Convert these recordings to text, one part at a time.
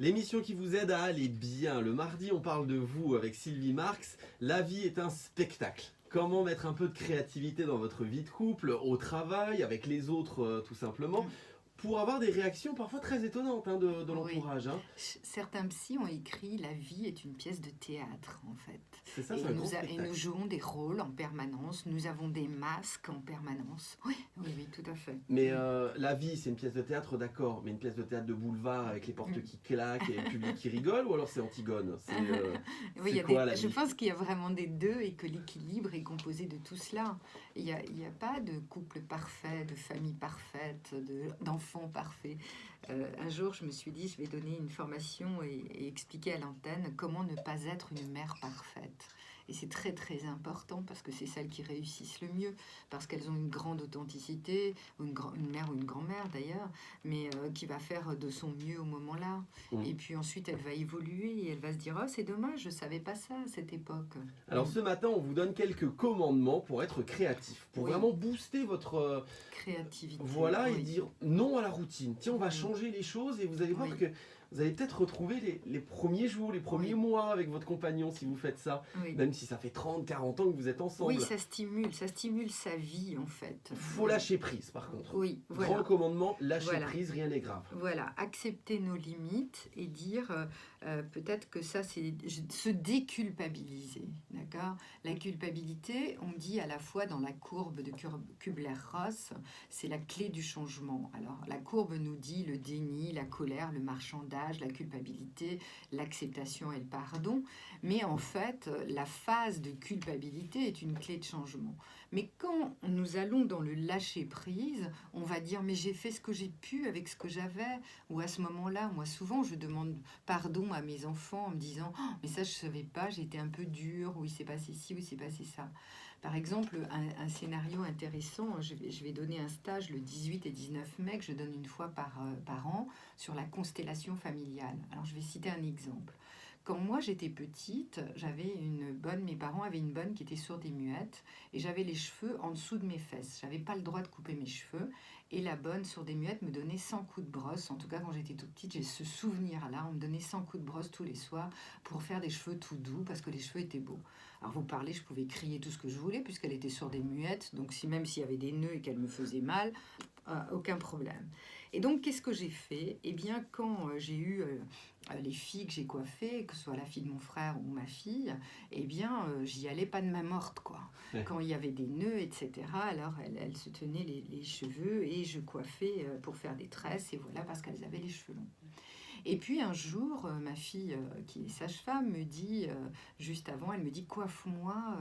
L'émission qui vous aide à aller bien. Le mardi, on parle de vous avec Sylvie Marx. La vie est un spectacle. Comment mettre un peu de créativité dans votre vie de couple, au travail, avec les autres tout simplement, pour avoir des réactions parfois très étonnantes de Oui. l'entourage. Certains psys ont écrit La vie est une pièce de théâtre, en fait. C'est ça, Et c'est un grand et spectacle. nous jouons des rôles en permanence, nous avons des masques en permanence. Oui, oui, oui, tout à fait. Mais la vie, c'est une pièce de théâtre, d'accord, mais une pièce de théâtre de boulevard avec les portes qui claquent et le public qui rigole, ou alors c'est Antigone? Oui, C'est quoi la je vie? pense qu'il y a vraiment des deux et que l'équilibre est composé de tout cela. Il n'y a pas de couple parfait, de famille parfaite, d'enfants parfaits. Un jour, je me suis dit, je vais donner une formation et expliquer à l'antenne comment ne pas être une mère parfaite. Et c'est très très important parce que c'est celles qui réussissent le mieux, parce qu'elles ont une grande authenticité, ou une mère ou une grand-mère d'ailleurs, mais qui va faire de son mieux au moment-là. Et puis ensuite, elle va évoluer et elle va se dire, oh c'est dommage, je savais pas ça à cette époque. Alors ce matin, on vous donne quelques commandements pour être créatif, pour vraiment booster votre créativité. Voilà, et dire non à la routine. Tiens, on va changer les choses et vous allez voir que vous allez peut-être retrouver les premiers jours, les premiers mois avec votre compagnon si vous faites ça, même si ça fait 30, 40 ans que vous êtes ensemble. Oui, ça stimule sa vie en fait. Faut lâcher prise par contre. Oui, voilà. Grand commandement, lâcher prise, rien n'est grave. Voilà, accepter nos limites et dire peut-être que ça c'est se déculpabiliser, d'accord? La culpabilité, on dit à la fois dans la courbe de Kubler-Ross, c'est la clé du changement. Alors la courbe nous dit le déni, la colère, le marchandage, la culpabilité, l'acceptation et le pardon, mais en fait la phase de culpabilité est une clé de changement. Mais quand nous allons dans le lâcher prise, on va dire mais j'ai fait ce que j'ai pu avec ce que j'avais, ou à ce moment-là, moi souvent je demande pardon à mes enfants en me disant oh, mais ça je savais pas, j'ai été un peu dure, ou il s'est passé ci, ou il s'est passé ça. Par exemple, un scénario intéressant, je vais donner un stage le 18 et 19 mai que je donne une fois par an sur la constellation familiale. Alors je vais citer un exemple. Quand moi j'étais petite, mes parents avaient une bonne qui était sourde et muette, et j'avais les cheveux en dessous de mes fesses. J'avais pas le droit de couper mes cheveux, et la bonne sourde et muette me donnait 100 coups de brosse. En tout cas, quand j'étais toute petite, j'ai ce souvenir-là. On me donnait 100 coups de brosse tous les soirs pour faire des cheveux tout doux, parce que les cheveux étaient beaux. Alors vous parlez, je pouvais crier tout ce que je voulais, puisqu'elle était sourde et muette, donc même s'il y avait des nœuds et qu'elle me faisait mal, aucun problème. Et donc, qu'est-ce que j'ai fait? Eh bien, quand j'ai eu les filles que j'ai coiffées, que ce soit la fille de mon frère ou ma fille, eh bien, j'y allais pas de main morte, quoi. Ouais. Quand il y avait des nœuds, etc., alors elles se tenaient les cheveux et je coiffais pour faire des tresses, et voilà, parce qu'elles avaient les cheveux longs. Et puis un jour, ma fille, qui est sage-femme, me dit, juste avant, elle me dit, coiffe-moi,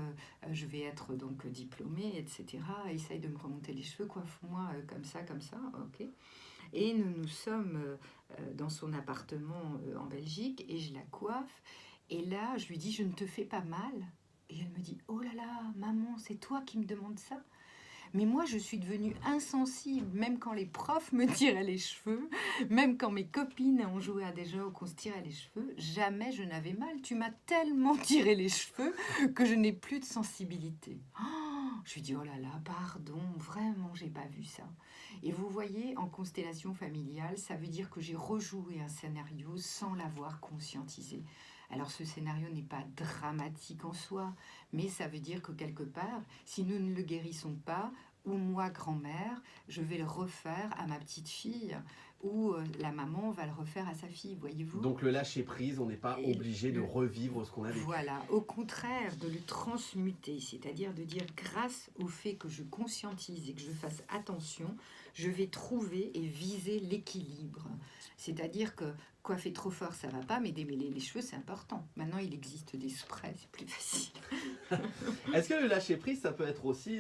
je vais être donc diplômée, etc. Essaye de me remonter les cheveux, coiffe-moi comme ça, ok. Et nous sommes dans son appartement en Belgique, et je la coiffe. Et là, je lui dis, je ne te fais pas mal? Et elle me dit, oh là là, maman, c'est toi qui me demandes ça? Mais moi, je suis devenue insensible, même quand les profs me tiraient les cheveux, même quand mes copines ont joué à des jeux où on se tirait les cheveux, jamais je n'avais mal. Tu m'as tellement tiré les cheveux que je n'ai plus de sensibilité. Oh, je lui dis, oh là là, pardon, vraiment, j'ai pas vu ça. Et vous voyez, en constellation familiale, ça veut dire que j'ai rejoué un scénario sans l'avoir conscientisé. Alors ce scénario n'est pas dramatique en soi, mais ça veut dire que quelque part, si nous ne le guérissons pas, ou moi, grand-mère, je vais le refaire à ma petite fille, ou la maman va le refaire à sa fille, voyez-vous. Donc le lâcher-prise, on n'est pas obligé de revivre ce qu'on a vécu. Voilà, au contraire, de le transmuter, c'est-à-dire de dire grâce au fait que je conscientise et que je fasse attention, je vais trouver et viser l'équilibre. C'est-à-dire que coiffer trop fort, ça va pas, mais démêler les cheveux, c'est important. Maintenant, il existe des sprays, c'est plus facile. Est-ce que le lâcher-prise, ça peut être aussi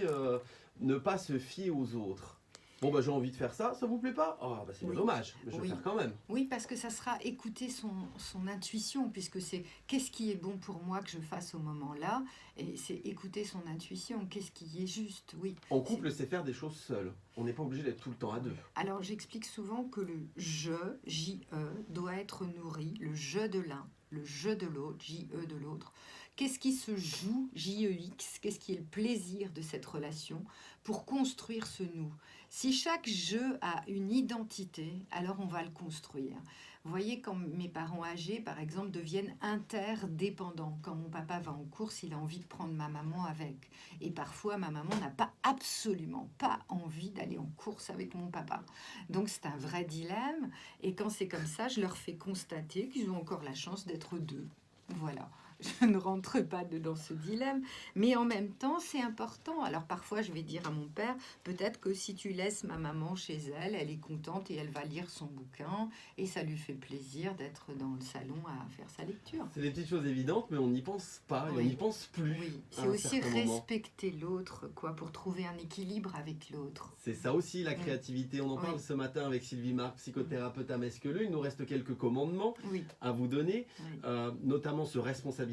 ne pas se fier aux autres? Bon, bah j'ai envie de faire ça, ça vous plaît pas? Oh, bah c'est dommage, mais je vais le faire quand même. Oui, parce que ça sera écouter son intuition, puisque c'est qu'est-ce qui est bon pour moi que je fasse au moment-là, et c'est écouter son intuition, qu'est-ce qui est juste, oui. En couple, c'est faire des choses seul. On n'est pas obligé d'être tout le temps à deux. Alors, j'explique souvent que le « je », J-E, doit être nourri, le « je » de l'un, le « je » de l'autre, J-E de l'autre, qu'est-ce qui se joue, J-E-X, qu'est-ce qui est le plaisir de cette relation pour construire ce nous. Si chaque jeu a une identité, alors on va le construire. Vous voyez, quand mes parents âgés, par exemple, deviennent interdépendants. Quand mon papa va en course, il a envie de prendre ma maman avec. Et parfois, ma maman n'a pas absolument pas envie d'aller en course avec mon papa. Donc c'est un vrai dilemme. Et quand c'est comme ça, je leur fais constater qu'ils ont encore la chance d'être deux. Voilà. Je ne rentre pas dans ce dilemme, mais en même temps, c'est important. Alors parfois, je vais dire à mon père, peut-être que si tu laisses ma maman chez elle, elle est contente et elle va lire son bouquin, et ça lui fait plaisir d'être dans le salon à faire sa lecture. C'est des petites choses évidentes, mais on n'y pense pas et on Oui. n'y pense plus. Oui, à c'est un aussi certain moment. respecter l'autre, quoi, pour trouver un équilibre avec l'autre. C'est ça aussi la Mm. créativité. On en parle Oui. ce matin avec Sylvie Marc, psychothérapeute à Mesqueleu. Il nous reste quelques commandements Oui, à vous donner, oui. notamment se responsabiliser.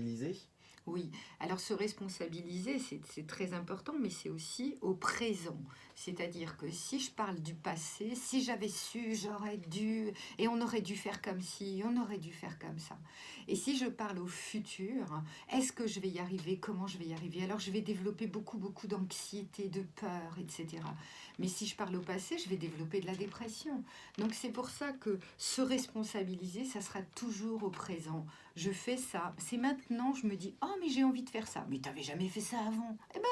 Oui, alors se responsabiliser, c'est très important, mais c'est aussi au présent. C'est-à-dire que si je parle du passé, si j'avais su, j'aurais dû, et on aurait dû faire comme ci, on aurait dû faire comme ça. Et si je parle au futur, est-ce que je vais y arriver, comment je vais y arriver? Alors je vais développer beaucoup d'anxiété, de peur, etc. Mais si je parle au passé, je vais développer de la dépression. Donc c'est pour ça que se responsabiliser, ça sera toujours au présent. Je fais ça, c'est maintenant, je me dis, oh mais j'ai envie de faire ça. Mais t'avais jamais fait ça avant. Eh ben